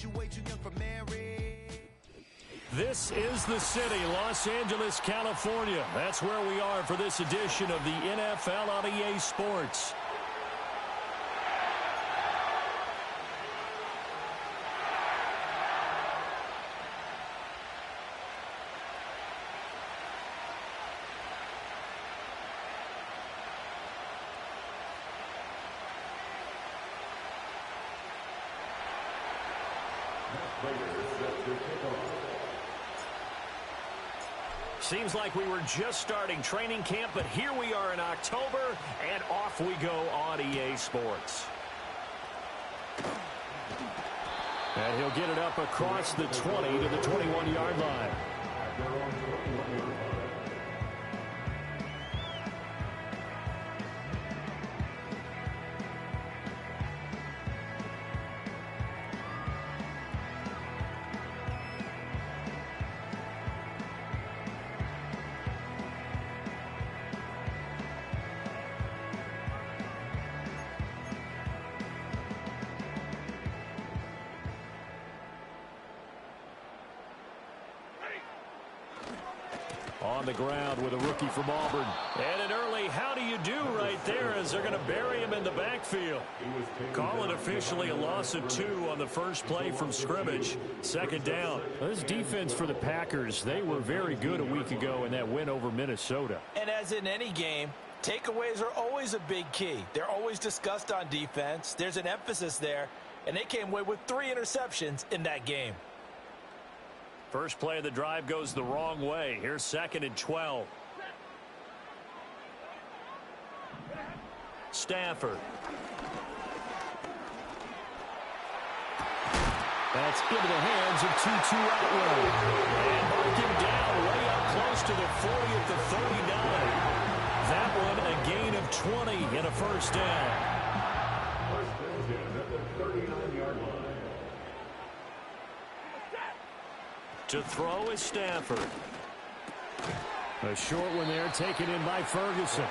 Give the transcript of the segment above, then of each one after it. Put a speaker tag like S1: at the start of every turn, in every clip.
S1: you way too young for marriage.
S2: This is the city, Los Angeles, California. That's where we are for this edition of the NFL on EA Sports. Seems like we were just starting training camp, but here we are in October, and off we go on EA Sports. And he'll get it up across the 20 to the 21-yard line. On the ground with a rookie from Auburn. And an early how do you do right there as they're going to bury him in the backfield. Call it officially a loss of 2 on the first play from scrimmage. Second down. This defense for the Packers, they were very good a week ago in that win over Minnesota.
S3: And as in any game, takeaways are always a big key. They're always discussed on defense. There's an emphasis there, and they came away with 3 interceptions in that game.
S2: First play of the drive goes the wrong way. Here's 2nd and 12. Stafford. That's into the hands of Tutu Atwell. And mark him down way up close to the 40 at the 39. That one a gain of 20 and a first down.
S4: First down at the 39-yard line.
S2: To throw is Stafford. A short one there taken in by Ferguson.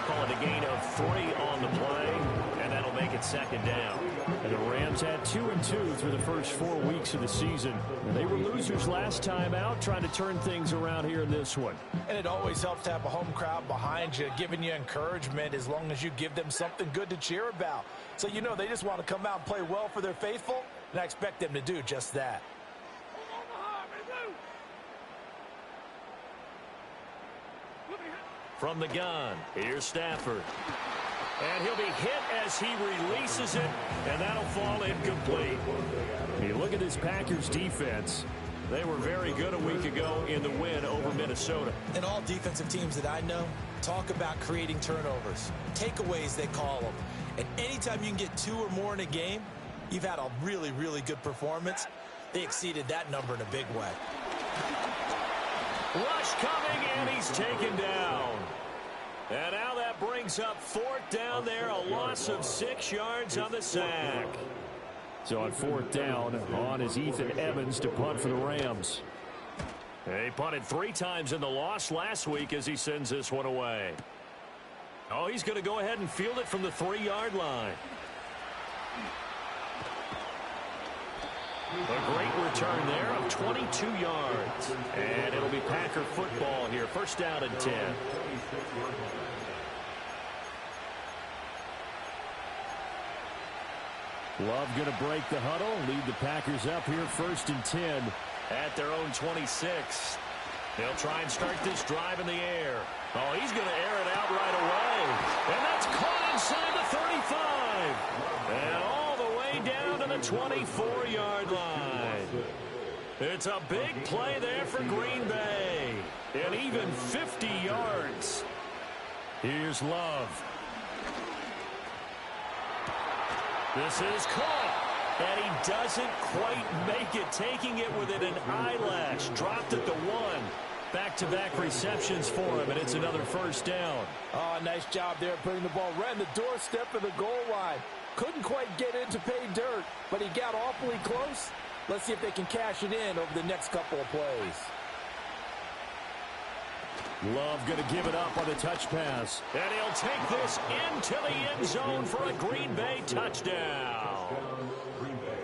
S2: Call it a gain of 3 on the play, and that'll make it 2nd down. And the Rams had 2-2 through the first 4 weeks of the season. And they were losers last time out, trying to turn things around here in this one.
S3: And it always helps to have a home crowd behind you, giving you encouragement as long as you give them something good to cheer about. So you know they just want to come out and play well for their faithful, and I expect them to do just that.
S2: From the gun, here's Stafford. And he'll be hit as he releases it, and that'll fall incomplete. You look at this Packers defense. They were very good a week ago in the win over Minnesota.
S3: And all defensive teams that I know talk about creating turnovers. Takeaways, they call them. And anytime you can get 2 or more in a game, you've had a really, really good performance. They exceeded that number in a big way.
S2: Rush coming, and he's taken down. And now that brings up 4th down there, a loss of 6 yards on the sack. So on 4th down, on is Ethan Evans to punt for the Rams. He punted 3 times in the loss last week as he sends this one away. Oh, he's going to go ahead and field it from the 3-yard line. A great return there of 22 yards. And it'll be Packer football here. First down and 10. Love going to break the huddle, lead the Packers up here 1st and 10 at their own 26. They'll try and start this drive in the air. Oh, he's going to air it out right away. And that's caught inside the 35. And all the way down to the 24-yard line. It's a big play there for Green Bay. And even 50 yards. Here's Love. This is caught. And he doesn't quite make it, taking it within an eyelash. Dropped at the 1. Back-to-back receptions for him, and it's another first down.
S3: Oh, nice job there putting the ball right in the doorstep of the goal line. Couldn't quite get in to pay dirt, but he got awfully close. Let's see if they can cash it in over the next couple of plays.
S2: Love going to give it up on the touch pass. And he'll take this into the end zone for a Green Bay touchdown.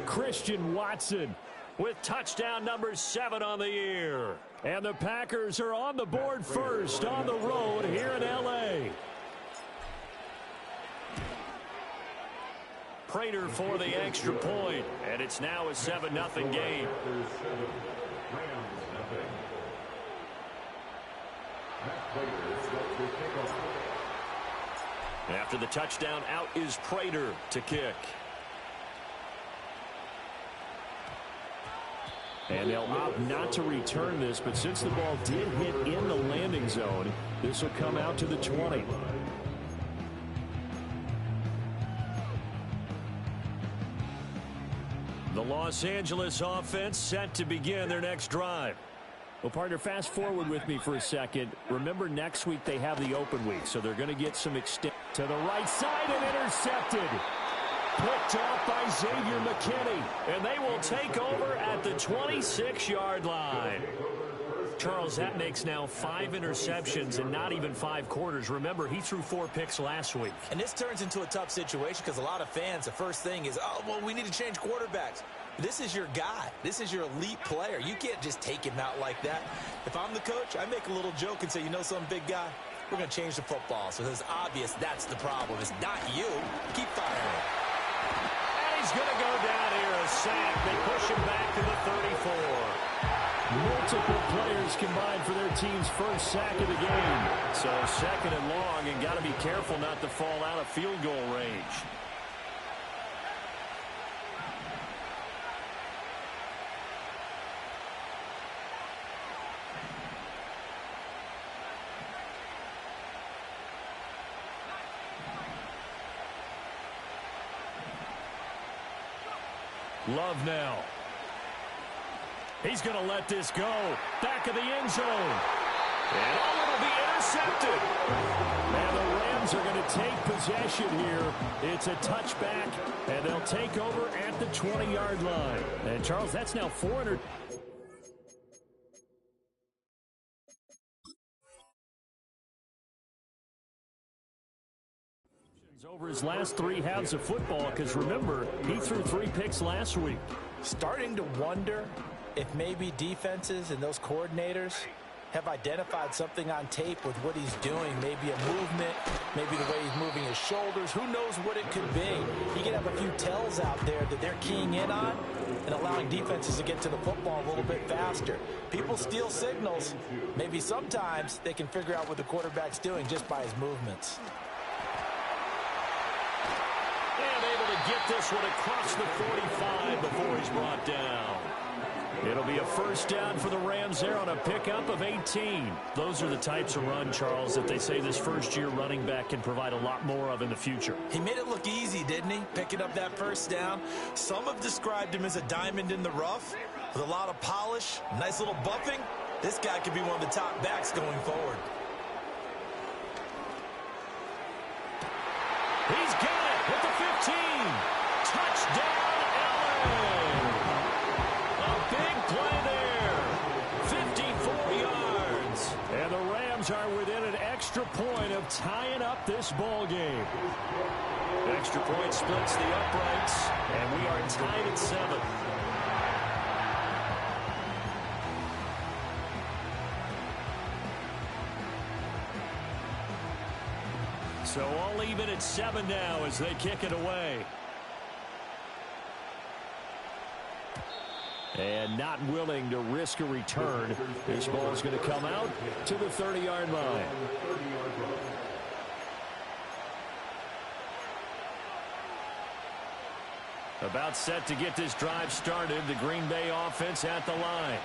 S2: Christian Watson with touchdown number 7 on the year. And the Packers are on the board first on the road here in L.A. Prater for the extra point, and it's now a 7-0 game. After the touchdown, out is Prater to kick. And they'll opt not to return this, but since the ball did hit in the landing zone, this will come out to the 20. The Los Angeles offense set to begin their next drive. Well, partner, fast forward with me for a second. Remember, next week they have the open week, so they're going to get some extent to the right side and intercepted. Picked off by Xavier McKinney, and they will take over at the 26-yard line. Charles, that makes now 5 interceptions in not even 5 quarters. Remember, he threw 4 picks last week.
S3: And this turns into a tough situation because a lot of fans, the first thing is, oh, well, we need to change quarterbacks. This is your guy. This is your elite player. You can't just take him out like that. If I'm the coach, I make a little joke and say, you know some big guy? We're going to change the football. So it's obvious that's the problem. It's not you. Keep firing.
S2: And he's going to go down here, a sack. They push him back to the 34. Multiple players combined for their team's first sack of the game. So 2nd and long, and got to be careful not to fall out of field goal range. Love now. He's going to let this go. Back of the end zone. And it'll be intercepted. And the Rams are going to take possession here. It's a touchback, and they'll take over at the 20-yard line. And, Charles, that's now 400. Over his last 3 halves of football, because remember, he threw 3 picks last week.
S3: Starting to wonder if maybe defenses and those coordinators have identified something on tape with what he's doing. Maybe a movement, maybe the way he's moving his shoulders. Who knows what it could be? He could have a few tells out there that they're keying in on and allowing defenses to get to the football a little bit faster. People steal signals. Maybe sometimes they can figure out what the quarterback's doing just by his movements.
S2: Get this one across the 45 before he's brought down. It'll be a first down for the Rams there on a pickup of 18. Those are the types of run, Charles, that they say this first-year running back can provide a lot more of in the future.
S3: He made it look easy, didn't he? Picking up that first down. Some have described him as a diamond in the rough with a lot of polish, nice little buffing. This guy could be one of the top backs going forward.
S2: He's got it at the 15. Touchdown, Allen. A big play there. 54 yards. And the Rams are within an extra point of tying up this ball game. Extra point splits the uprights, and we are tied at 7. So all even at 7 now as they kick it away. And not willing to risk a return. This ball is going to come out to the 30-yard line. About set to get this drive started. The Green Bay offense at the line.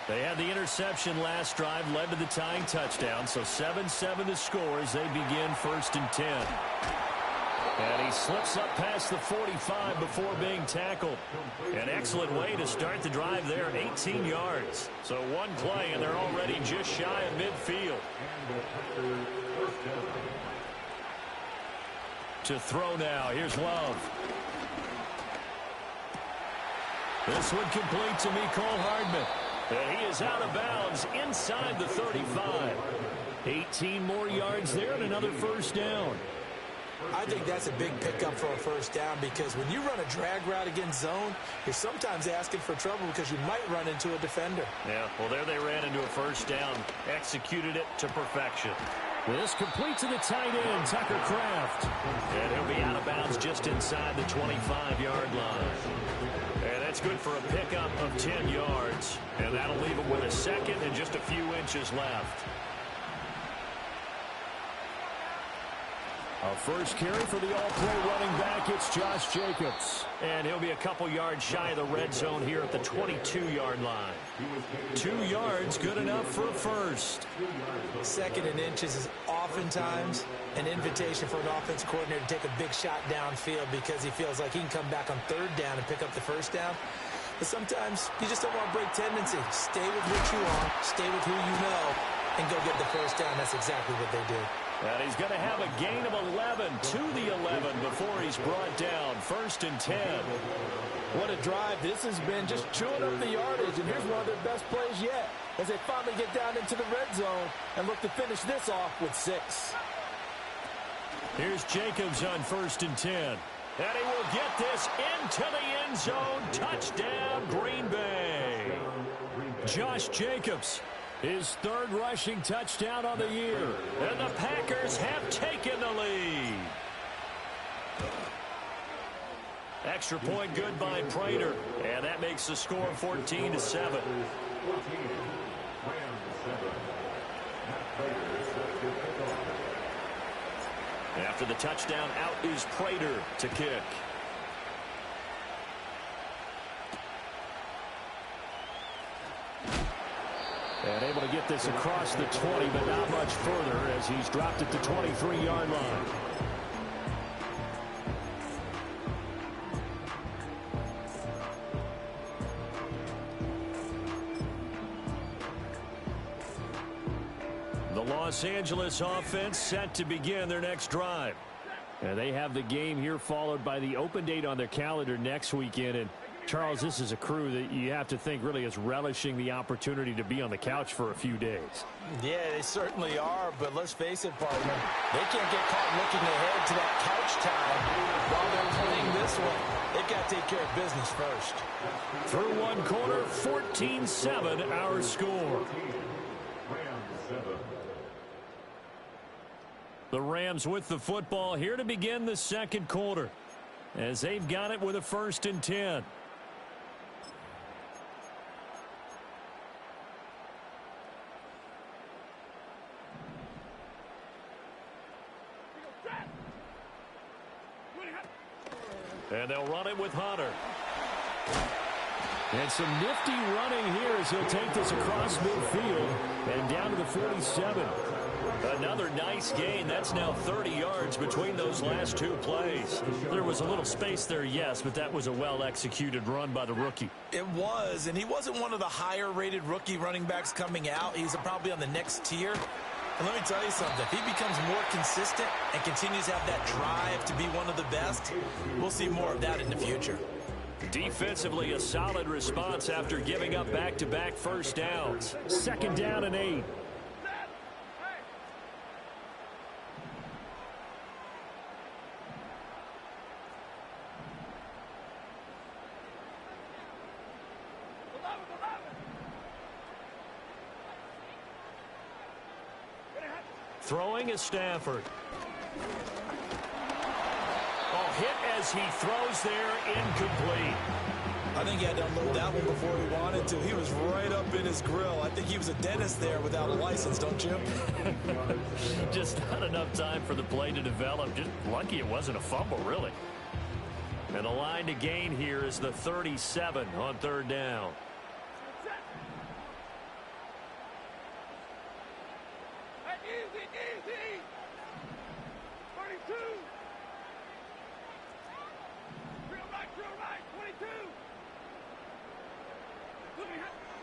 S2: They had the interception last drive, led to the tying touchdown. So 7-7 to score as they begin 1st and 10. And he slips up past the 45 before being tackled. An excellent way to start the drive there, 18 yards. So one play, and they're already just shy of midfield. To throw now, here's Love. This one complete to Mecole Hardman. And he is out of bounds inside the 35. 18 more yards there and another first down.
S3: I think that's a big pickup for a first down because when you run a drag route against zone, you're sometimes asking for trouble because you might run into a defender.
S2: Yeah, well, there they ran into a first down, executed it to perfection.
S5: This complete to the tight end, Tucker Kraft.
S2: And he'll be out of bounds just inside the 25-yard line. And that's good for a pickup of 10 yards. And that'll leave him with a second and just a few inches left.
S5: A first carry for the all-pro running back, it's Josh Jacobs.
S2: And he'll be a couple yards shy of the red zone here at the 22-yard line. 2 yards, good enough for a first.
S3: Second and inches is oftentimes an invitation for an offense coordinator to take a big shot downfield because he feels like he can come back on third down and pick up the first down. But sometimes you just don't want to break tendency. Stay with what you are, stay with who you know, and go get the first down. That's exactly what they did.
S2: And he's going to have a gain of 11 to the 11 before he's brought down. 1st and 10.
S6: What a drive. This has been just chewing up the yardage, and here's one of their best plays yet as they finally get down into the red zone and look to finish this off with 6.
S2: Here's Jacobs on 1st and 10. And he will get this into the end zone. Touchdown, Green Bay.
S5: Josh Jacobs, his 3rd rushing touchdown on the year.
S2: And the Packers have taken the lead. Extra point good by Prater. And that makes the score 14-7. After the touchdown, out is Prater to kick.
S5: And able to get this across the 20, but not much further as he's dropped it to 23-yard line.
S2: The Los Angeles offense set to begin their next drive.
S5: And they have the game here followed by the open date on their calendar next weekend. And Charles, this is a crew that you have to think really is relishing the opportunity to be on the couch for a few days.
S3: Yeah, they certainly are, but let's face it, partner. They can't get caught looking ahead to that couch time while they're playing this one. They've got to take care of business first.
S2: Through one quarter, 14-7 our score. The Rams with the football here to begin the second quarter as they've got it with a 1st and 10. And they'll run it with Hunter.
S5: And some nifty running here as he'll take this across midfield and down to the 47.
S2: Another nice gain. That's now 30 yards between those last 2 plays.
S5: There was a little space there, yes, but that was a well-executed run by the rookie.
S3: It was, and he wasn't one of the higher-rated rookie running backs coming out. He's probably on the next tier. And let me tell you something. If he becomes more consistent and continues to have that drive to be one of the best, we'll see more of that in the future.
S2: Defensively, a solid response after giving up back-to-back first downs.
S5: 2nd down and 8.
S2: Throwing is Stafford. Oh, hit as he throws there, incomplete.
S3: I think he had to unload that one before he wanted to. He was right up in his grill. I think he was a dentist there without a license, don't you?
S2: Just not enough time for the play to develop. Just lucky it wasn't a fumble, really. And the line to gain here is the 37 on 3rd down.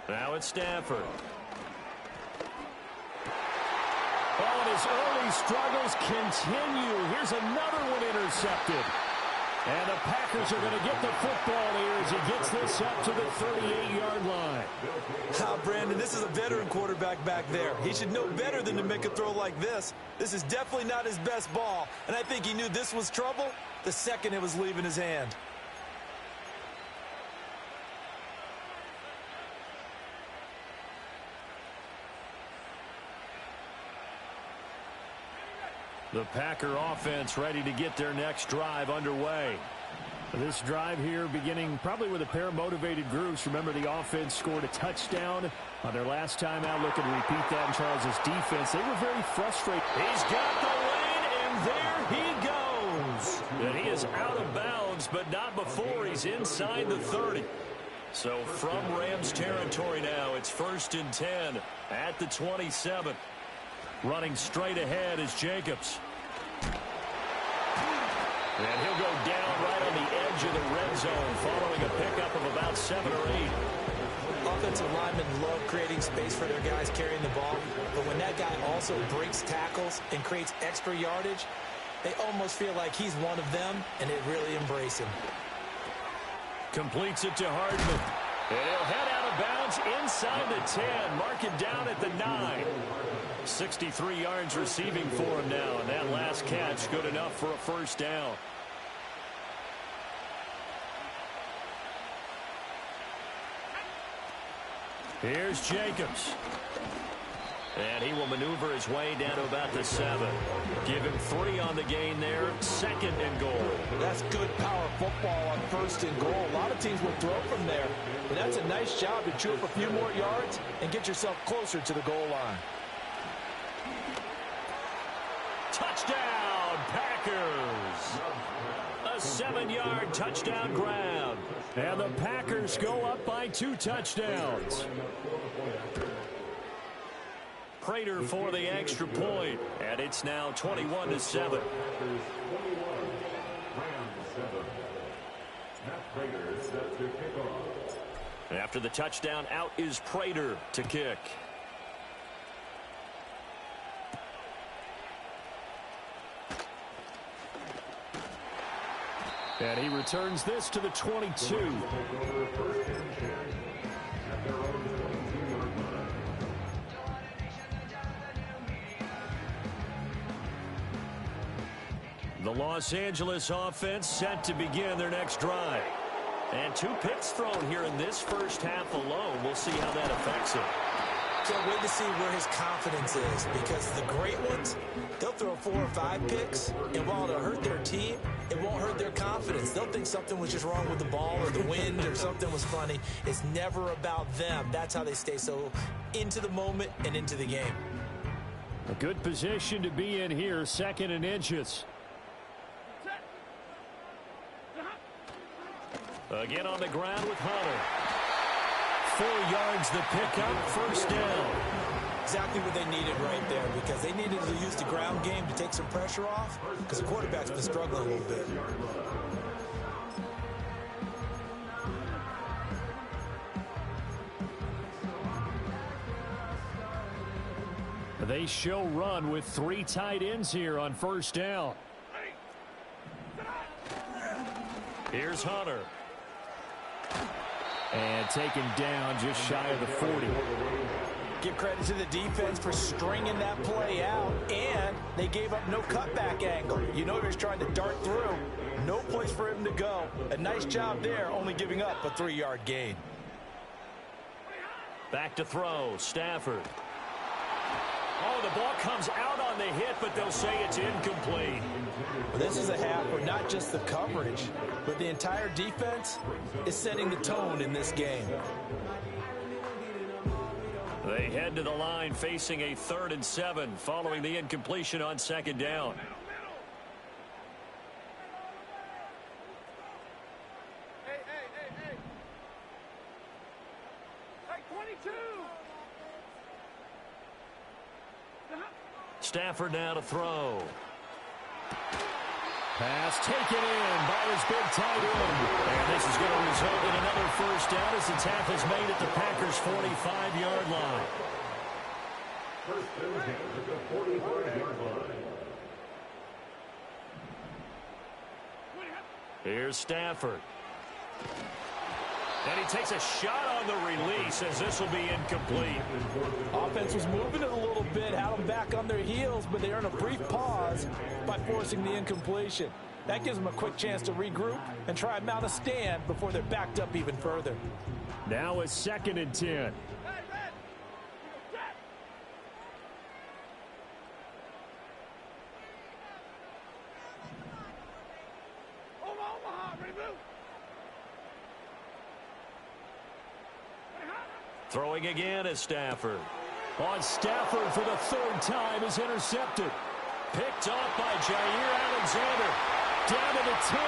S2: Now it's Stafford.
S5: Oh, and his early struggles continue. Here's another one intercepted. And the Packers are going to get the football here as he gets this up to the 38-yard line.
S3: Brandon, this is a veteran quarterback back there. He should know better than to make a throw like this. This is definitely not his best ball, and I think he knew this was trouble the second it was leaving his hand.
S5: The Packer offense ready to get their next drive underway. This drive here beginning probably with a pair of motivated groups. Remember, the offense scored a touchdown on their last time out. Looking to repeat that in Charles' defense. They were very frustrated.
S2: He's got the lane, and there he goes. And he is out of bounds, but not before he's inside the 30. So from Rams territory now, it's 1st and 10 at the 27. Running straight ahead is Jacobs. And he'll go down right on the edge of the red zone following a pickup of about 7 or 8.
S3: Offensive linemen love creating space for their guys carrying the ball, but when that guy also breaks tackles and creates extra yardage, they almost feel like he's one of them, and they really embrace him.
S2: Completes it to Hardman. And he'll head out of bounds inside the 10. Mark it down at the 9. 63 yards receiving for him now, and that last catch good enough for a first down. Here's Jacobs. And he will maneuver his way down to about the 7. Give him 3 on the gain there. 2nd and goal.
S6: That's good power football on 1st and goal. A lot of teams will throw from there. But that's a nice job to chew up a few more yards and get yourself closer to the goal line.
S2: Touchdown, Packers! A 7-yard touchdown grab.
S5: And the Packers go up by 2 touchdowns.
S2: Prater for the extra point, and it's now 21-7. After the touchdown, out is Prater to kick.
S5: And he returns this to the 22.
S2: The Los Angeles offense set to begin their next drive. And 2 picks thrown here in this first half alone. We'll see how that affects him.
S3: Can't wait to see where his confidence is, because the great ones, they'll throw 4 or 5 picks, and while it'll hurt their team, it won't hurt their confidence. They'll think something was just wrong with the ball or the wind or something was funny. It's never about them. That's how they stay so into the moment and into the game.
S5: A good position to be in here, 2nd and inches.
S2: Again on the ground with Hunter. 4 yards the pickup, first down.
S3: Exactly what they needed right there, because they needed to use the ground game to take some pressure off, because the quarterback's been struggling a little bit.
S5: They show run with 3 tight ends here on first down.
S2: Here's Hunter.
S5: And taken down just shy of the 40.
S6: Give credit to the defense for stringing that play out, and they gave up no cutback angle. You know he was trying to dart through. No place for him to go. A nice job there, only giving up a 3-yard gain.
S2: Back to throw, Stafford. Oh, the ball comes out on the hit, but they'll say it's incomplete.
S6: Well, this is a half where not just the coverage, but the entire defense is setting the tone in this game.
S2: They head to the line facing a 3rd and 7 following the incompletion on 2nd down. Stafford now to throw.
S5: Pass taken in by his big tight end.
S2: And this is going to result in another first down as the tackle is made at the Packers' 45-yard line.
S4: First down at the 45-yard line.
S2: Here's Stafford. And he takes a shot on the release as this will be incomplete.
S6: Offense was moving it a little bit, had them back on their heels, but they earned a brief pause by forcing the incompletion. That gives them a quick chance to regroup and try and mount a stand before they're backed up even further.
S5: Now a 2nd and 10.
S2: Throwing again is Stafford.
S5: On Stafford for the 3rd time is intercepted.
S2: Picked off by Jair Alexander. Down to the 10.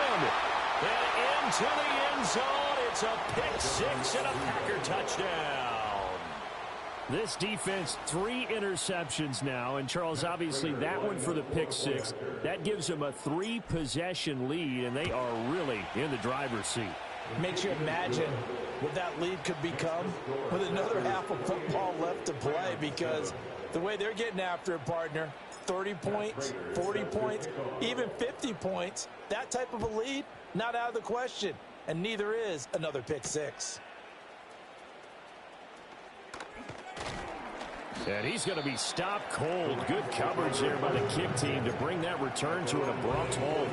S2: And into the end zone. It's a pick 6 and a Packer touchdown.
S5: This defense, 3 interceptions now. And, Charles, obviously that one for the pick 6. That gives them a 3-possession lead, and they are really in the driver's seat.
S6: Makes you imagine what that lead could become with another half of football left to play, because the way they're getting after it, partner, 30 points, 40 points, even 50 points, that type of a lead, not out of the question, and neither is another pick 6.
S5: And he's going to be stopped cold. Good coverage there by the kick team to bring that return to an abrupt halt.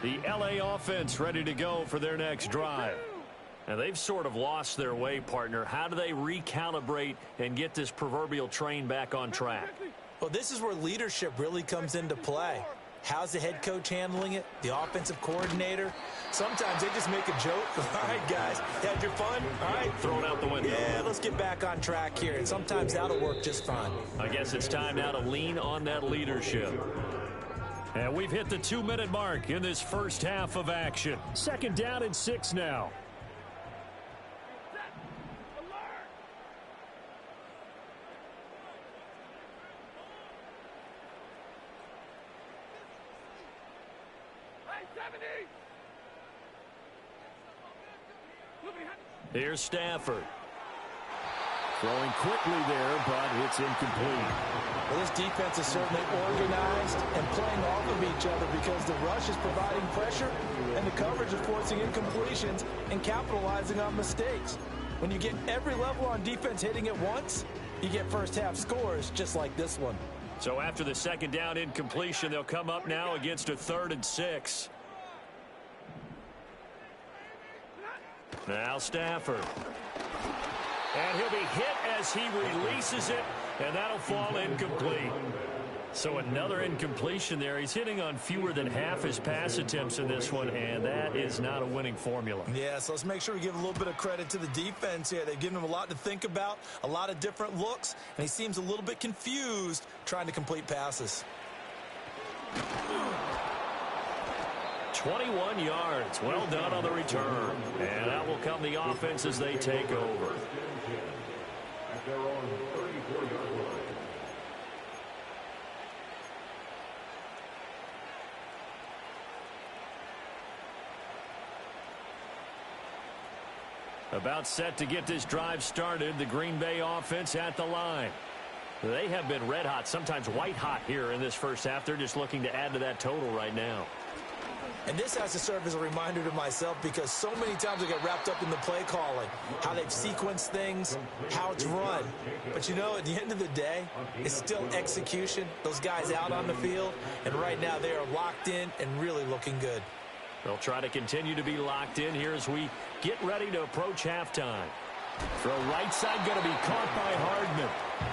S2: The LA offense ready to go for their next drive. And they've sort of lost their way, partner. How do they recalibrate and get this proverbial train back on track?
S3: Well, this is where leadership really comes into play. How's the head coach handling it? The offensive coordinator? Sometimes they just make a joke. All right, guys, had your fun? All right.
S2: Throw it out the window.
S3: Yeah, let's get back on track here. And sometimes that'll work just fine.
S2: I guess it's time now to lean on that leadership.
S5: And we've hit the 2-minute mark in this first half of action. 2nd down and 6 now.
S2: Here's Stafford.
S5: Throwing quickly there, but it's incomplete.
S6: Well, this defense is certainly organized and playing off of each other because the rush is providing pressure and the coverage is forcing incompletions and capitalizing on mistakes. When you get every level on defense hitting at once, you get first-half scores just like this one.
S2: So after the 2nd down incompletion, they'll come up now against a 3rd and 6. Now Stafford. And he'll be hit as he releases it, and that'll fall incomplete. So another incompletion there. He's hitting on fewer than half his pass attempts in this one, and that is not a winning formula.
S3: Yeah, so let's make sure we give a little bit of credit to the defense here. They've given him a lot to think about, a lot of different looks, and he seems a little bit confused trying to complete passes.
S2: 21 yards. Well done on the return. And that will come the offense as they take over.
S4: At their own 34-yard line.
S2: About set to get this drive started. The Green Bay offense at the line. They have been red hot, sometimes white hot here in this first half. They're just looking to add to that total right now.
S3: And this has to serve as a reminder to myself because so many times I get wrapped up in the play calling, how they've sequenced things, how it's run. But, you know, at the end of the day, it's still execution. Those guys out on the field, and right now they are locked in and really looking good.
S2: They'll try to continue to be locked in here as we get ready to approach halftime.
S5: Throw right side going to be caught by Hardman.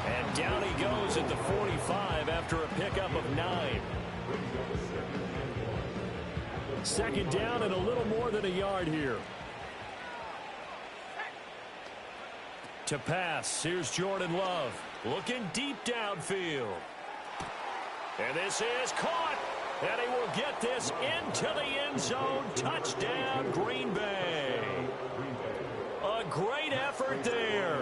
S2: And down he goes at the 45 after a pickup of 9.
S5: 2nd down and a little more than a yard here.
S2: To pass, here's Jordan Love. Looking deep downfield. And this is caught. And he will get this into the end zone. Touchdown, Green Bay. A great effort there.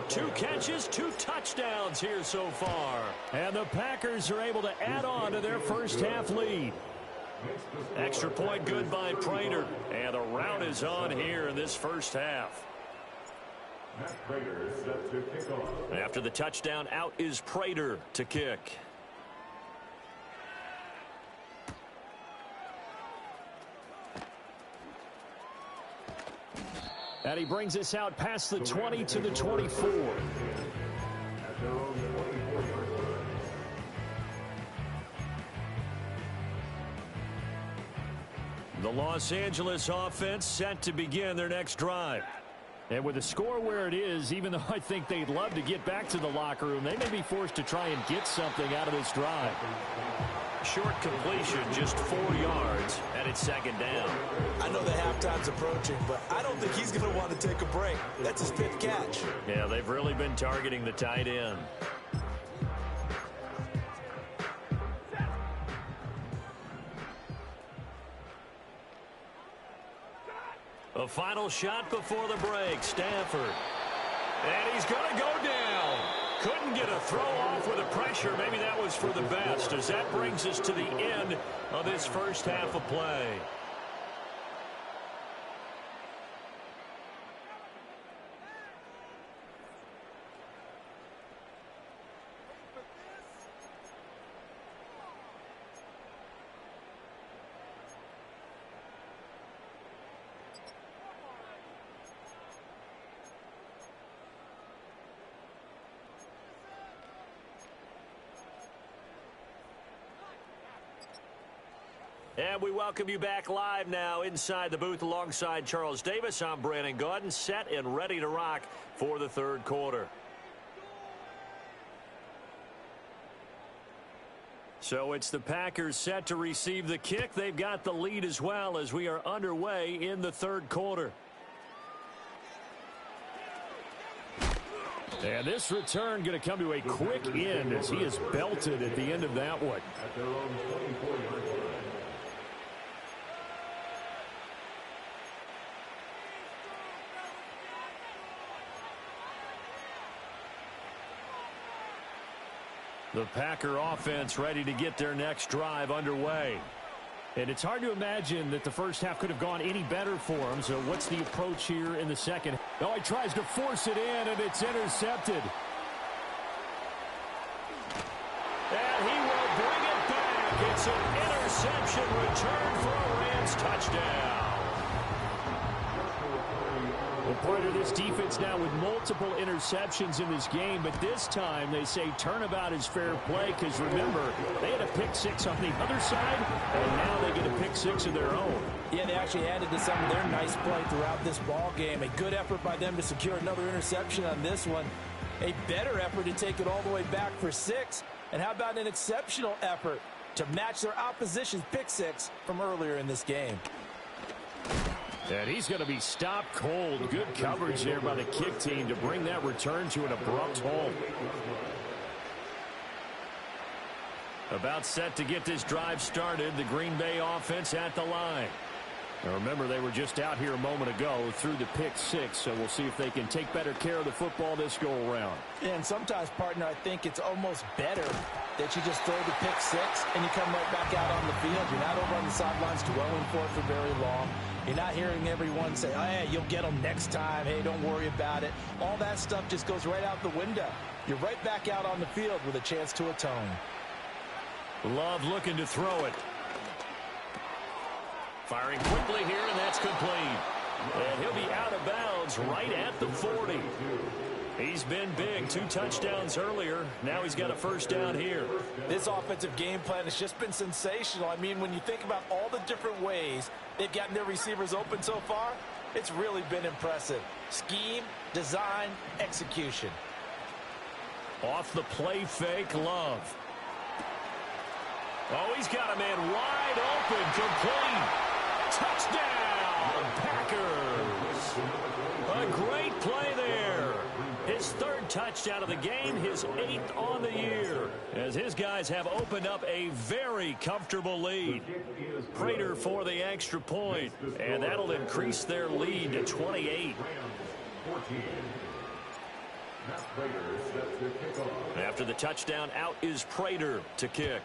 S2: 2 catches, 2 touchdowns here so far.
S5: And the Packers are able to add on to their first half lead.
S2: Extra point good by Prater. And the route is on here in this first half.
S4: Prater is set to kick off.
S2: After the touchdown, out is Prater to kick.
S5: And he brings us out past the 20 to the 24.
S2: The Los Angeles offense set to begin their next drive.
S5: And with the score where it is, even though I think they'd love to get back to the locker room, they may be forced to try and get something out of this drive.
S2: Short completion, just 4 yards, and it's second down.
S3: I know the halftime's approaching, but I don't think he's going to want to take a break. That's his 5th catch.
S2: Yeah, they've really been targeting the tight end. A final shot before the break, Stafford. And he's going to go down. Couldn't get a throw off with the pressure. Maybe that was for the best, as that brings us to the end of this first half of play. And we welcome you back live now inside the booth alongside Charles Davis. I'm Brandon Gaudin, set and ready to rock for the third quarter. So it's the Packers set to receive the kick. They've got the lead as well as we are underway in the third quarter.
S5: And this return going to come to a quick end as he is belted at the end of that one.
S4: At their own 24-yard line.
S5: The Packer offense ready to get their next drive underway. And it's hard to imagine that the first half could have gone any better for him. So what's the approach here in the second? Oh, he tries to force it in, and it's intercepted.
S2: And he will bring it back. It's an interception return for a Rams touchdown.
S5: Well, Pointer, this defense now with multiple interceptions in this game, but this time they say turnabout is fair play because, remember, they had a pick six on the other side, and now they get a pick six of their own.
S6: Yeah, they actually added to some of their nice play throughout this ball game. A good effort by them to secure another interception on this one. A better effort to take it all the way back for 6. And how about an exceptional effort to match their opposition's pick six from earlier in this game?
S5: And he's going to be stopped cold. Good coverage there by the kick team to bring that return to an abrupt halt.
S2: About set to get this drive started, the Green Bay offense at the line.
S5: Now remember, they were just out here a moment ago through the pick six, so we'll see if they can take better care of the football this go-around.
S6: And sometimes, partner, I think it's almost better that you just throw the pick six and you come right back out on the field. You're not over on the sidelines dwelling for it for very long. You're not hearing everyone say, oh, yeah, you'll get them next time. Hey, don't worry about it. All that stuff just goes right out the window. You're right back out on the field with a chance to atone.
S2: Love looking to throw it. Firing quickly here, and that's complete. And he'll be out of bounds right at the 40. He's been big. 2 touchdowns earlier. Now he's got a first down here.
S6: This offensive game plan has just been sensational. I mean, when you think about all the different ways they've gotten their receivers open so far, it's really been impressive. Scheme, design, execution.
S2: Off the play fake, Love. Oh, he's got a man wide open, complete. Touchdown, Packers. A great play there. His 3rd touchdown of the game, his 8th on the year, as his guys have opened up a very comfortable lead. Prater for the extra point, and that'll increase their lead to 28. After the touchdown, out is Prater to kick.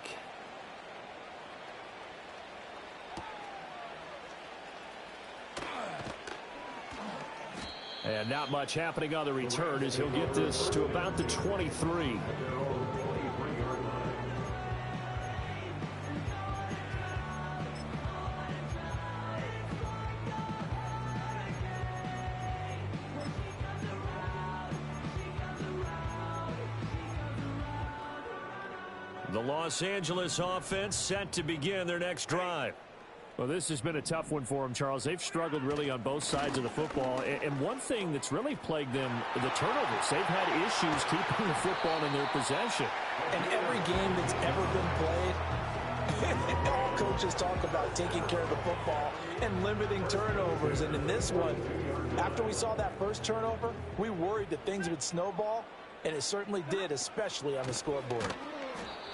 S5: And not much happening on the return as he'll get this to about the 23.
S2: The Los Angeles offense set to begin their next drive.
S5: Well, this has been a tough one for them, Charles. They've struggled really on both sides of the football. And one thing that's really plagued them, the turnovers. They've had issues keeping the football in their possession.
S6: And every game that's ever been played, all coaches talk about taking care of the football and limiting turnovers. And in this one, after we saw that first turnover, we worried that things would snowball, and it certainly did, especially on the scoreboard.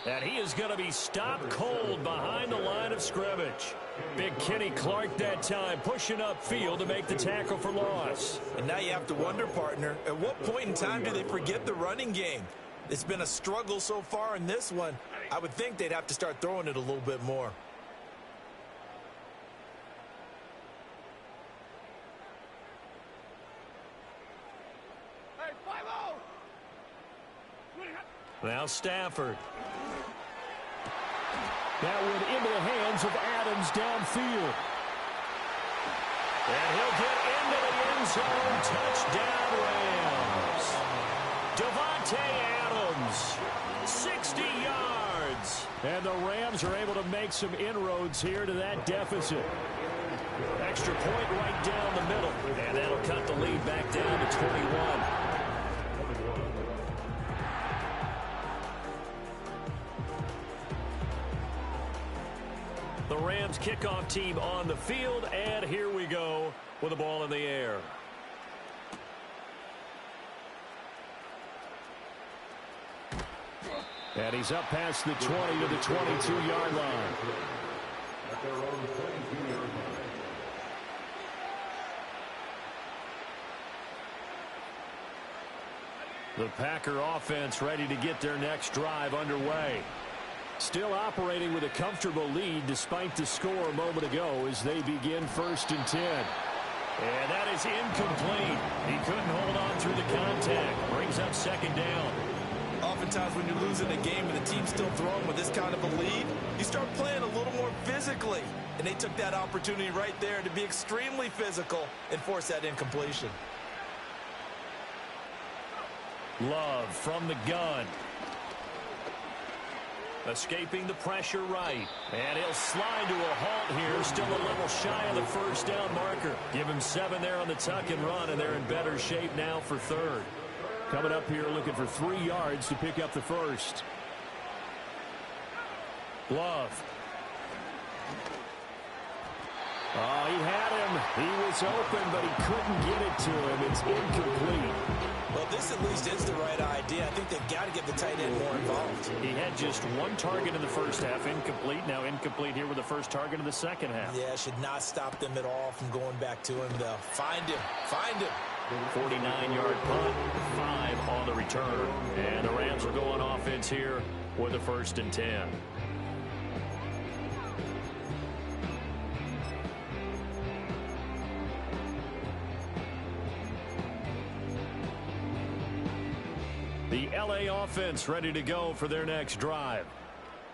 S2: And he is going to be stopped cold behind the line of scrimmage. Big Kenny Clark that time pushing upfield to make the tackle for loss.
S3: And now you have to wonder, partner, at what point in time do they forget the running game? It's been a struggle so far in this one. I would think they'd have to start throwing it a little bit more.
S2: Now Stafford.
S5: That one into the hands of Adams downfield.
S2: And he'll get into the end zone. Touchdown Rams. Devontae Adams, 60 yards.
S5: And the Rams are able to make some inroads here to that deficit.
S2: Extra point right down the middle. And that'll cut the lead back down to 21. The Rams kickoff team on the field, and here we go with the ball in the air.
S5: And he's up past the 20 to the 22-yard line.
S4: At their own 22-yard line.
S2: The Packer offense ready to get their next drive underway.
S5: Still operating with a comfortable lead despite the score a moment ago as they begin 1st and 10.
S2: And that is incomplete. He couldn't hold on through the contact. Brings up 2nd down.
S3: Oftentimes when you're losing a game and the team's still throwing with this kind of a lead, you start playing a little more physically. And they took that opportunity right there to be extremely physical and force that incompletion.
S2: Love from the gun. Escaping the pressure right. And he'll slide to a halt here. Still a little shy of the 1st down marker. Give him 7 there on the tuck and run, and they're in better shape now for 3rd.
S5: Coming up here looking for 3 yards to pick up the 1st.
S2: Love.
S5: Oh, he had him. He was open, but he couldn't get it to him. It's incomplete.
S3: Well, this at least is the right idea. I think they've got to get the tight end more involved.
S2: He had just 1 target in the 1st half. Incomplete. Now incomplete here with the 1st target in the 2nd half.
S3: Yeah, should not stop them at all from going back to him, though. Find him. Find him.
S2: 49-yard punt, 5 on the return. And the Rams will go on offense here with a 1st and 10. The LA offense ready to go for their next drive.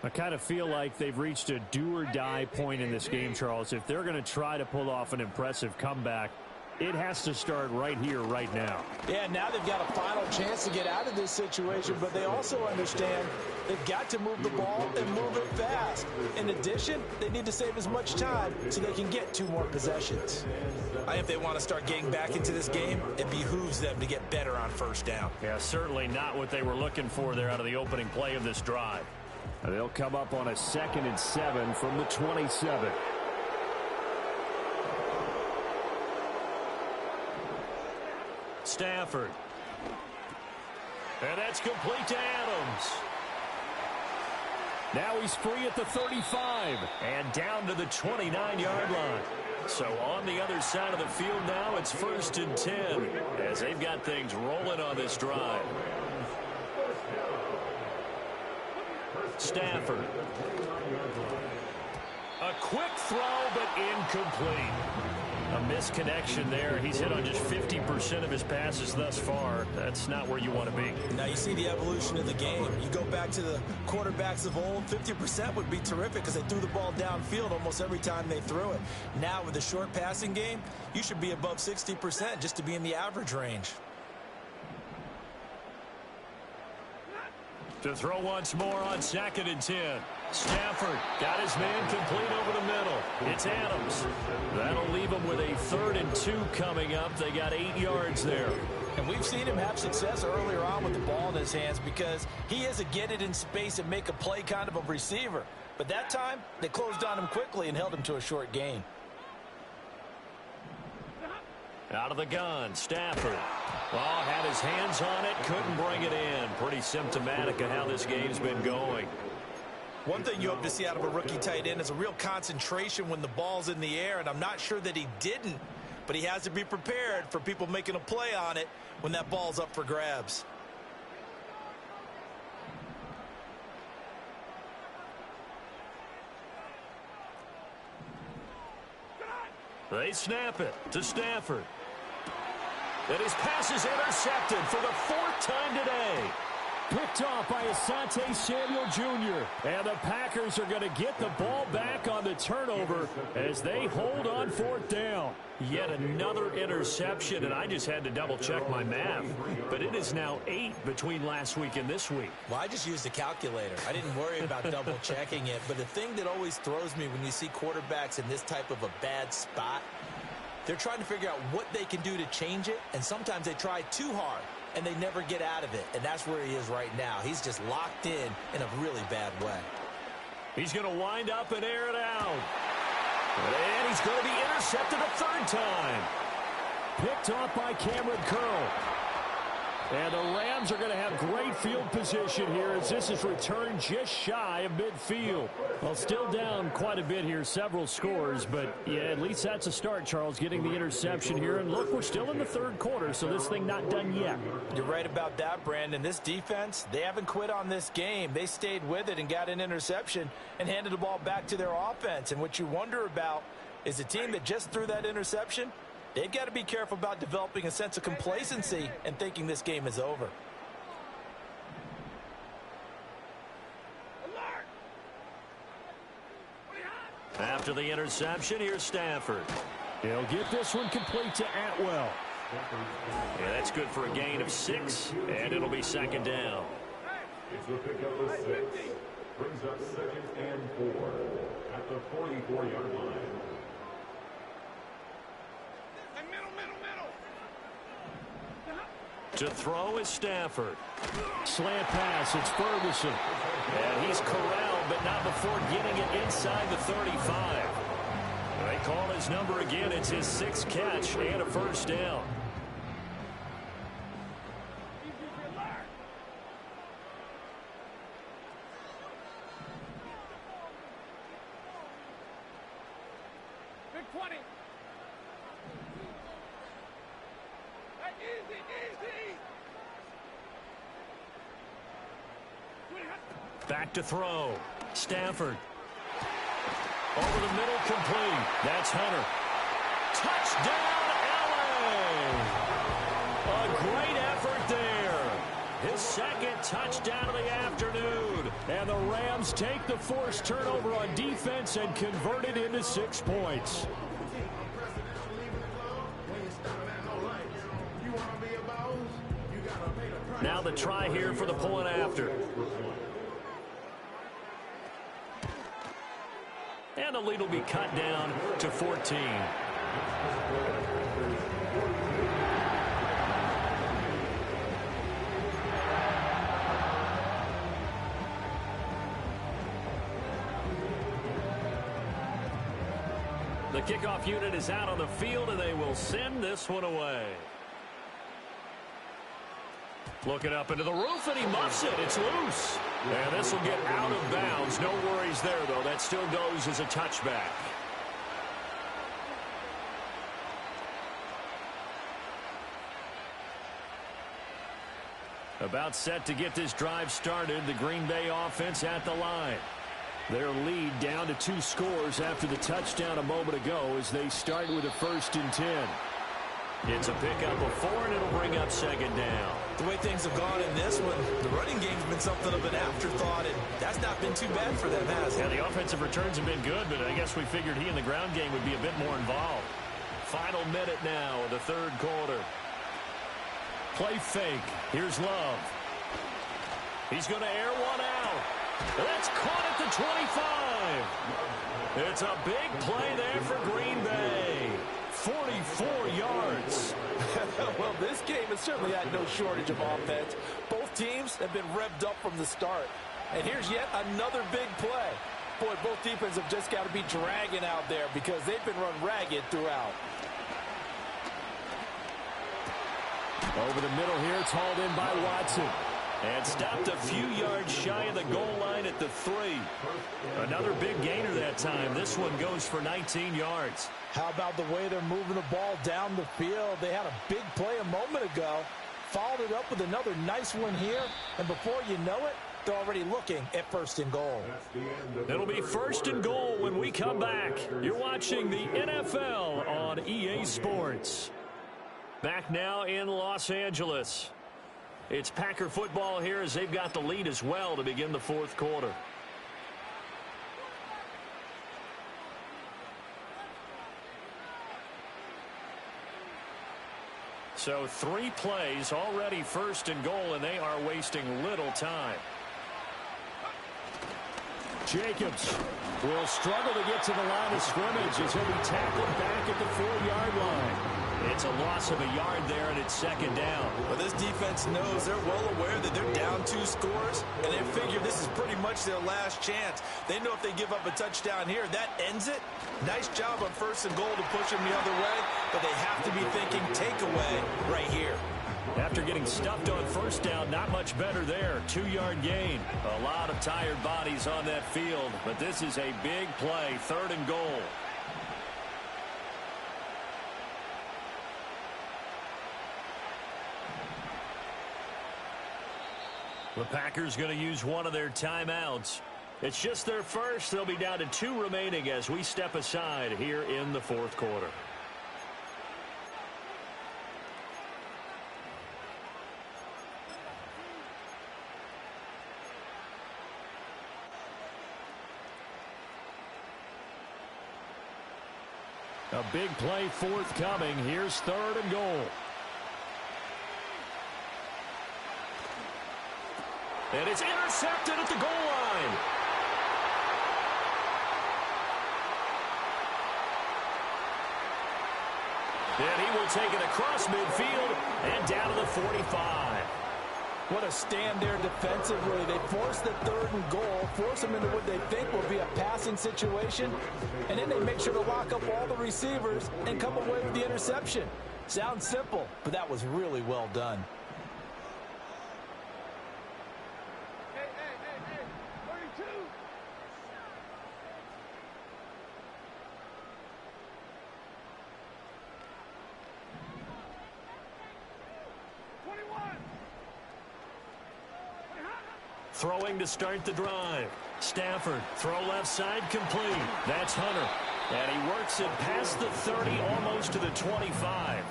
S5: I kind of feel like they've reached a do-or-die point in this game, Charles. If they're going to try to pull off an impressive comeback, it has to start right here, right now.
S6: Yeah, now they've got a final chance to get out of this situation, but they also understand they've got to move the ball and move it fast. In addition, they need to save as much time so they can get 2 more possessions.
S3: If they want to start getting back into this game, it behooves them to get better on 1st down.
S2: Yeah, certainly not what they were looking for there out of the opening play of this drive.
S5: They'll come up on a 2nd and 7 from the 27.
S2: Stafford. And that's complete to Adams.
S5: Now he's free at the 35.
S2: And down to the 29-yard line. So on the other side of the field now, it's 1st and 10 as they've got things rolling on this drive. Stafford. A quick throw, but incomplete. A misconnection there. He's hit on just 50% of his passes thus far. That's not where you want to be.
S3: Now you see the evolution of the game. You go back to the quarterbacks of old, 50% would be terrific because they threw the ball downfield almost every time they threw it. Now with the short passing game, you should be above 60% just to be in the average range.
S2: To throw once more on 2nd and 10. Stafford got his man complete over the middle. It's Adams. That'll leave him with a 3rd and 2 coming up. They got 8 yards there.
S6: And we've seen him have success earlier on with the ball in his hands because he is a get it in space and make a play kind of a receiver. But that time, they closed on him quickly and held him to a short gain.
S2: Out of the gun, Stafford. Well, had his hands on it, couldn't bring it in. Pretty symptomatic of how this game's been going.
S6: One thing you hope to see out of a rookie tight end is a real concentration when the ball's in the air, and I'm not sure that he didn't, but he has to be prepared for people making a play on it when that ball's up for grabs.
S2: They snap it to Stafford. And his pass is intercepted for the 4th time today.
S5: Picked off by Asante Samuel Jr. And the Packers are going to get the ball back on the turnover as they hold on 4th down.
S2: Yet another interception, and I just had to double-check my math. But it is now 8 between last week and this week.
S6: Well, I just used a calculator. I didn't worry about double-checking it. But the thing that always throws me when you see quarterbacks in this type of a bad spot, they're trying to figure out what they can do to change it, and sometimes they try too hard, and they never get out of it. And that's where he is right now. He's just locked in a really bad way.
S2: He's going to wind up and air it out. And he's going to be intercepted a 3rd time.
S5: Picked off by Cameron Curl. And the Rams are going to have great field position here as this is returned just shy of midfield. Well, still down quite a bit here, several scores, but yeah, at least that's a start, Charles, getting the interception here. And look, we're still in the 3rd quarter, so this thing not done yet.
S6: You're right about that, Brandon. This defense, they haven't quit on this game. They stayed with it and got an interception and handed the ball back to their offense. And what you wonder about is a team that just threw that interception, they've got to be careful about developing a sense of complacency and thinking this game is over.
S2: After the interception, here's Stafford.
S5: He'll get this one complete to Atwell.
S2: Yeah, that's good for a gain of 6, and it'll be 2nd down.
S4: It's the pickup of 6. Brings up 2nd and 4 at the 44-yard line.
S2: To throw is Stafford.
S5: Slant pass, it's Ferguson.
S2: And he's corralled, but not before getting it inside the 35. They call his number again. It's his 6th catch and a 1st down.
S7: Big 20. Easy.
S2: Back to throw. Stafford. Over the middle, complete. That's Hunter. Touchdown, LA! A great effort there. His 2nd touchdown of the afternoon.
S5: And the Rams take the forced turnover on defense and convert it into 6 points.
S2: Now the try here for the point after. And the lead will be cut down to 14. The kickoff unit is out on the field, and they will send this one away. Looking up into the roof, and he muffs it. It's loose. And this will get out of bounds. No worries there, though. That still goes as a touchback. About set to get this drive started. The Green Bay offense at the line.
S5: Their lead down to 2 scores after the touchdown a moment ago as they start with a 1st and 10.
S2: It's a pickup of 4, and it'll bring up 2nd down.
S6: The way things have gone in this one, the running game's been something of an afterthought, and that's not been too bad for them, has it?
S2: Yeah, the offensive returns have been good, but I guess we figured he in the ground game would be a bit more involved. Final minute now of the 3rd quarter.
S5: Play fake. Here's Love.
S2: He's going to air one out. That's caught at the 25. It's a big play there for Green Bay. 44 yards.
S6: Well, this game has certainly had no shortage of offense. Both teams have been revved up from the start. And here's yet another big play. Boy, both defenses have just got to be dragging out there because they've been run ragged throughout.
S5: Over the middle here, it's hauled in by Watson.
S2: And stopped a few yards shy of the goal line at the 3. Another big gainer that time. This one goes for 19 yards.
S6: How about the way they're moving the ball down the field? They had a big play a moment ago. Followed it up with another nice one here. And before you know it, they're already looking at 1st and goal.
S2: It'll be 1st and goal when we come back. You're watching the NFL on EA Sports. Back now in Los Angeles. It's Packer football here as they've got the lead as well to begin the 4th quarter. So 3 plays already 1st and goal, and they are wasting little time.
S5: Jacobs will struggle to get to the line of scrimmage as he'll be tackled back at the 4-yard line.
S2: It's a loss of a yard there, and it's 2nd down.
S6: Well, this defense knows, they're well aware that they're down 2 scores, and they figure this is pretty much their last chance. They know if they give up a touchdown here, that ends it. Nice job on 1st and goal to push them the other way, but they have to be thinking takeaway right here.
S2: After getting stuffed on 1st down, not much better there. 2-yard gain. A lot of tired bodies on that field, but this is a big play. 3rd and goal. The Packers going to use one of their timeouts. It's just their first. They'll be down to 2 remaining as we step aside here in the 4th quarter.
S5: A big play forthcoming. Here's 3rd and goal.
S2: And it's intercepted at the goal line. And he will take it across midfield and down to the 45.
S6: What a stand there defensively. They force the 3rd and goal, force them into what they think will be a passing situation, and then they make sure to lock up all the receivers and come away with the interception. Sounds simple, but that was really well done.
S7: Hey, 32.
S2: Throwing to start the drive. Stafford, throw left side, complete. That's Hunter. And he works it past the 30, almost to the 25.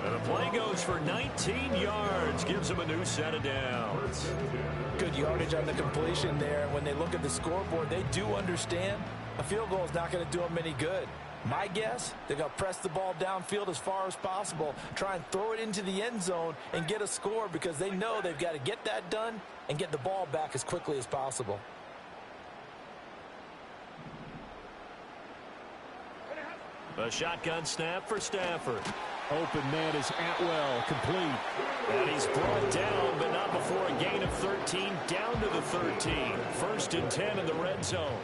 S2: And the play goes for 19 yards. Gives him a new set of downs.
S6: Good yardage on the completion there. And when they look at the scoreboard, they do understand a field goal is not going to do them any good. My guess, they're going to press the ball downfield as far as possible, try and throw it into the end zone and get a score because they know they've got to get that done and get the ball back as quickly as possible.
S2: A shotgun snap for Stafford.
S5: Open man is Atwell, complete.
S2: And he's brought down, but not before a gain of 13, down to the 13. 1st and 10 in the red zone.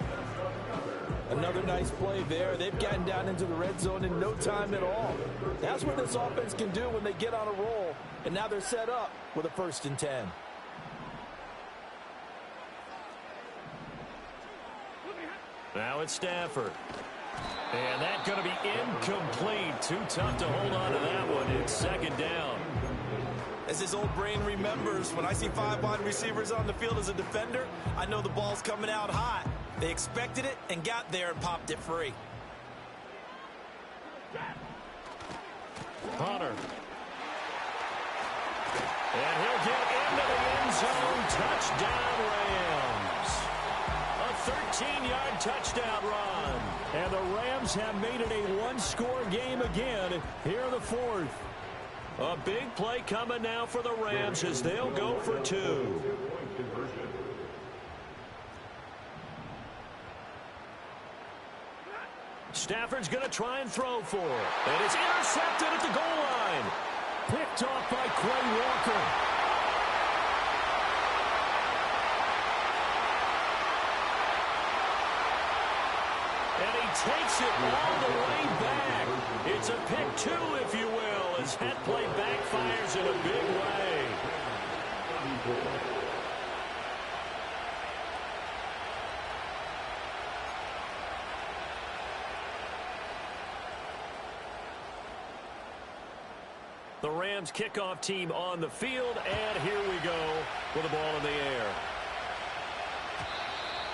S6: Another nice play there. They've gotten down into the red zone in no time at all. That's what this offense can do when they get on a roll. And now they're set up with a 1st and 10.
S2: Now it's Stafford. And that's going to be incomplete. Too tough to hold on to that one. It's 2nd down.
S6: As his old brain remembers, when I see 5 wide receivers on the field as a defender, I know the ball's coming out hot. They expected it and got there and popped it free.
S2: Hunter. And he'll get into the end zone. Touchdown, Rams. A 13-yard touchdown run.
S5: And the Rams have made it a one-score game again here in the 4th.
S2: A big play coming now for the Rams as they'll go for 2.
S4: possession.
S2: Stafford's going to try and throw for it. And it's intercepted at the goal line.
S5: Picked off by Quay Walker.
S2: And he takes it all the way back. It's a pick two, if you will, as that play backfires in a big way. The Rams kickoff team on the field, and here we go with the ball in the air.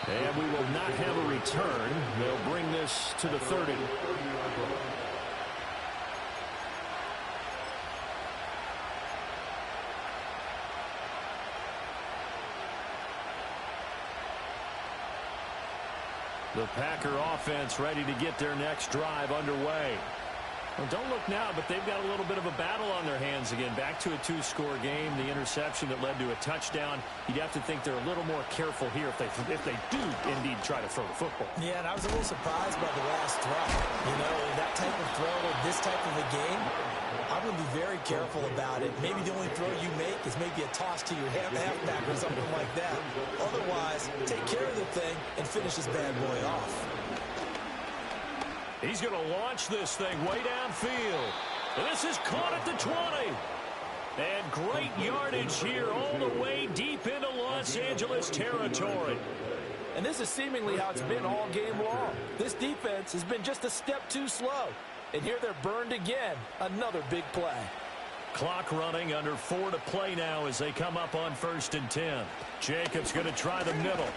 S5: And we will not have a return. They'll bring this to the 30. The Packer offense ready to get their next drive underway. Well, don't look now, but they've got a little bit of a battle on their hands again. Back to a two-score game. The interception that led to a touchdown. You'd have to think they're a little more careful here if they do indeed try to throw the football.
S3: Yeah, and I was a little surprised by the last throw. You know, that type of throw in this type of a game, I'm going to be very careful about it. Maybe the only throw you make is maybe a toss to your halfback or something like that. Otherwise, take care of the thing and finish this bad boy off.
S2: He's going to launch this thing way downfield. And this is caught at the 20. And great yardage here all the way deep into Los Angeles territory.
S6: And this is seemingly how it's been all game long. This defense has been just a step too slow. And here they're burned again. Another big play.
S2: Clock running, under 4 to play now as they come up on 1st and 10. Jacobs going to try the middle.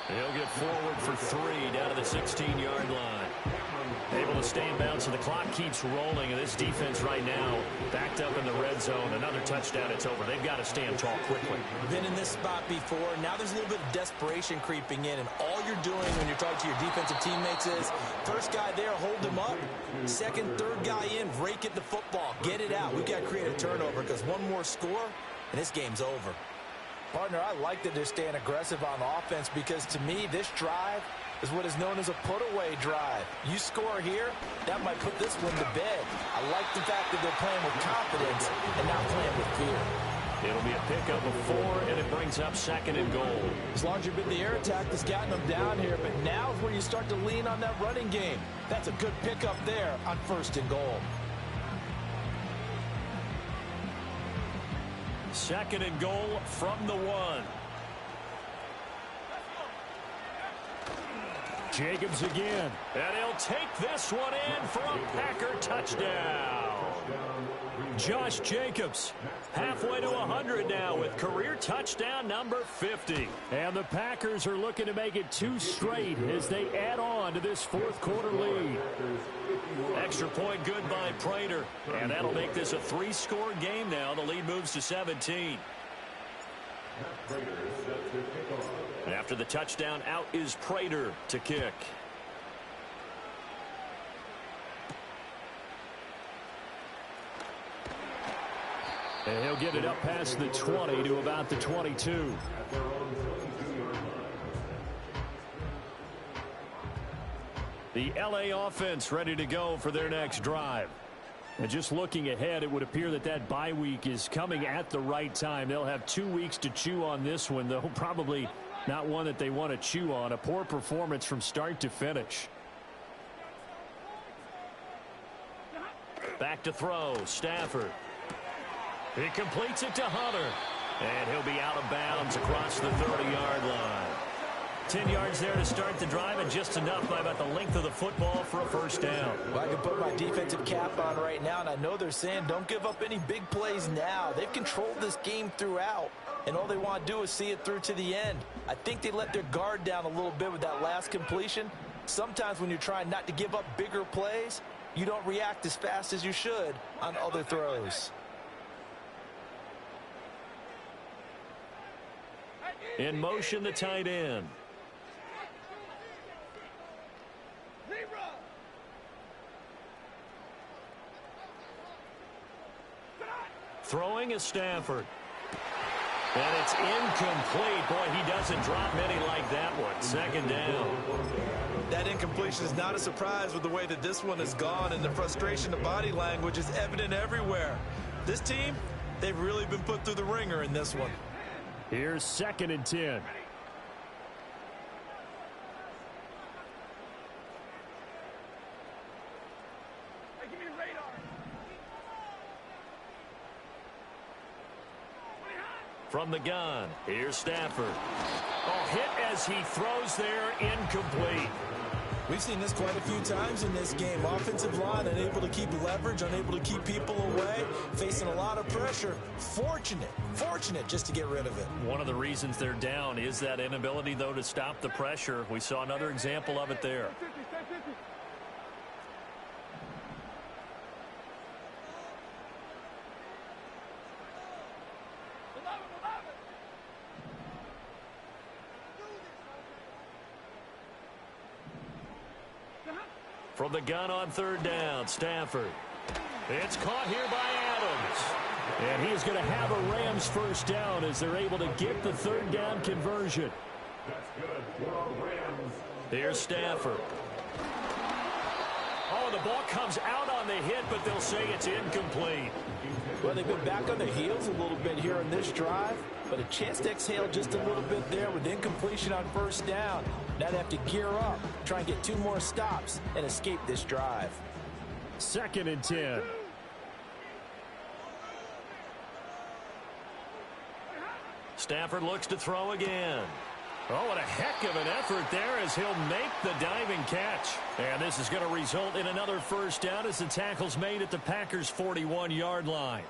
S2: He'll get forward for 3 down to the 16-yard line. Able to stay in bounds, so the clock keeps rolling. And this defense right now backed up in the red zone. Another touchdown, it's over. They've got to stand tall quickly.
S3: Been in this spot before. Now there's a little bit of desperation creeping in. And all you're doing when you're talking to your defensive teammates is, first guy there, hold him up. Second, third guy in, rake at the football. Get it out. We've got to create a turnover because one more score, and this game's over.
S6: Partner, I like that they're staying aggressive on offense because, to me, this drive is what is known as a put-away drive. You score here, that might put this one to bed. I like the fact that they're playing with confidence and not playing with fear.
S2: It'll be a pickup of 4, and it brings up 2nd and goal.
S6: As long as you've been the air attack that's gotten them down here, but now is where you start to lean on that running game. That's a good pickup there on 1st and goal.
S2: 2nd and goal from the 1.
S5: Jacobs again.
S2: And he'll take this one in for a Packer touchdown. Josh Jacobs, halfway to 100 now with career touchdown number 50.
S5: And the Packers are looking to make it 2 straight as they add on to this 4th quarter lead.
S2: Extra point good by Prater. And that'll make this a 3-score game now. The lead moves to 17. And after the touchdown, out is Prater to kick.
S5: And he'll get it up past the 20 to about the 22. The LA offense ready to go for their next drive. And just looking ahead, it would appear that that bye week is coming at the right time. They'll have 2 weeks to chew on this one, though probably not one that they want to chew on. A poor performance from start to finish.
S2: Back to throw, Stafford. He completes it to Hunter. And he'll be out of bounds across the 30-yard line. 10 yards there to start the drive, and just enough by about the length of the football for a 1st down.
S6: Well, I can put my defensive cap on right now, and I know they're saying don't give up any big plays now. They've controlled this game throughout, and all they want to do is see it through to the end. I think they let their guard down a little bit with that last completion. Sometimes when you're trying not to give up bigger plays, you don't react as fast as you should on other throws.
S2: In motion, the tight end. Throwing is Stafford. And it's incomplete. Boy, he doesn't drop many like that one. Second down.
S6: That incompletion is not a surprise with the way that this one has gone, and the frustration of body language is evident everywhere. This team, they've really been put through the ringer in this one.
S5: Here's 2nd and 10.
S2: From the gun, here's Stafford. Oh, hit as he throws there, incomplete.
S3: We've seen this quite a few times in this game. Offensive line unable to keep leverage, unable to keep people away, facing a lot of pressure. Fortunate just to get rid of it.
S2: One of the reasons they're down is that inability, though, to stop the pressure. We saw another example of it there. From the gun on 3rd down, Stafford. It's caught here by Adams.
S5: And he's going to have a Rams first down as they're able to get the 3rd down conversion.
S4: That's good for Rams.
S2: Here's Stafford. Oh, the ball comes out on the hit, but they'll say it's incomplete.
S6: Well, they've been back on their heels a little bit here on this drive, but a chance to exhale just a little bit there with incompletion on 1st down. Now they have to gear up, try and get 2 more stops, and escape this drive.
S5: 2nd and 10.
S2: Stafford looks to throw again. Oh, what a heck of an effort there as he'll make the diving catch. And this is going to result in another first down as the tackle's made at the Packers' 41-yard line.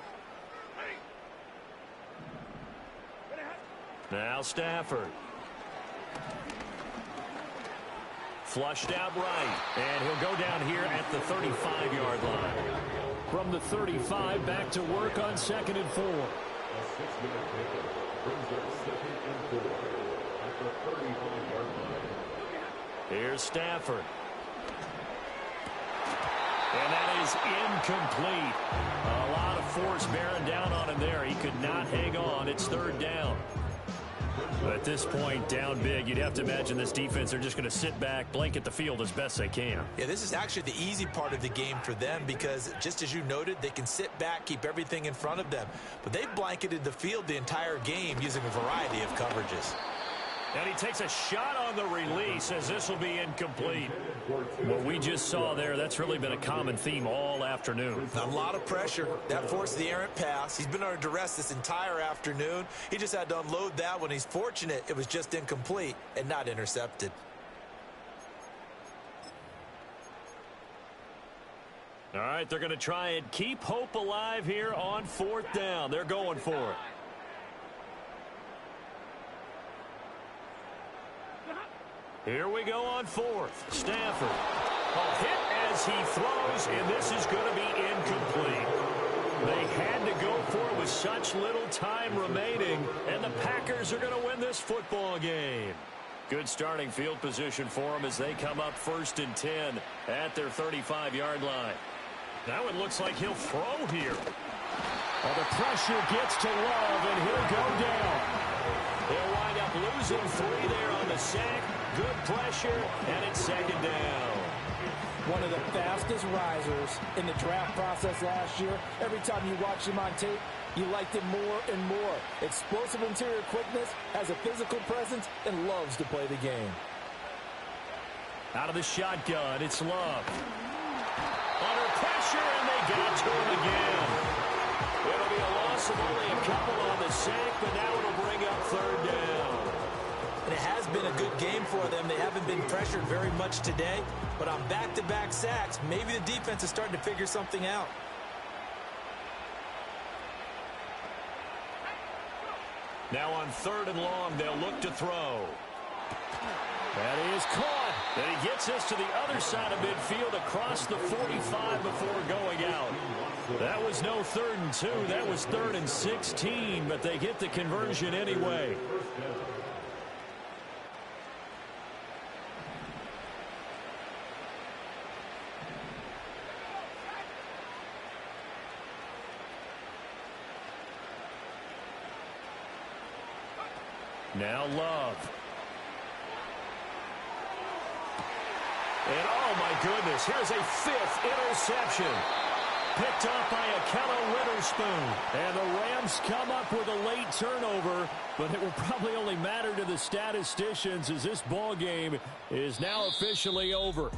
S2: Now Stafford. Flushed out right. And he'll go down here at the 35-yard line.
S5: From the 35, back to work on 2nd and 4.
S4: A 6-minute pickup brings up 2nd and 4 at the 35-yard line.
S2: Here's Stafford. And that is incomplete. A lot of force bearing down on him there. He could not hang on. It's 3rd down. But at this point, down big, you'd have to imagine this defense, they're just going to sit back, blanket the field as best they can.
S3: Yeah, this is actually the easy part of the game for them because, just as you noted, they can sit back, keep everything in front of them. But they've blanketed the field the entire game using a variety of coverages.
S2: And he takes a shot on the release as this will be incomplete.
S5: What we just saw there, that's really been a common theme all afternoon.
S3: A lot of pressure. That forced the errant pass. He's been under duress this entire afternoon. He just had to unload that one. He's fortunate it was just incomplete and not intercepted.
S2: All right, they're going to try and keep hope alive here on 4th down. They're going for it. Here we go on 4th. Stafford. A hit as he throws, and this is going to be incomplete. They had to go for it with such little time remaining, and the Packers are going to win this football game. Good starting field position for them as they come up 1st and 10 at their 35-yard line. Now it looks like he'll throw here.
S5: Well, the pressure gets to Love, and he'll go down.
S2: They'll wind up losing 3 there on the sack. Good pressure, and it's 2nd down.
S6: One of the fastest risers in the draft process last year. Every time you watch him on tape, you liked him more and more. Explosive interior quickness, has a physical presence, and loves to play the game.
S2: Out of the shotgun, it's Love. Under pressure, and they got to him again. It'll be a loss of only a couple on the sack, but now it'll bring up 3rd down.
S3: And it has been a good game for them. They haven't been pressured very much today, but on back-to-back sacks, maybe the defense is starting to figure something out.
S2: Now on 3rd and long, they'll look to throw.
S5: That is caught.
S2: And he gets us to the other side of midfield across the 45 before going out. That was no 3rd and 2. That was 3rd and 16, but they get the conversion anyway.
S5: Now Love.
S2: And oh my goodness, here's a 5th interception. Picked up by Akello Witherspoon.
S5: And the Rams come up with a late turnover, but it will probably only matter to the statisticians as this ball game is now officially over.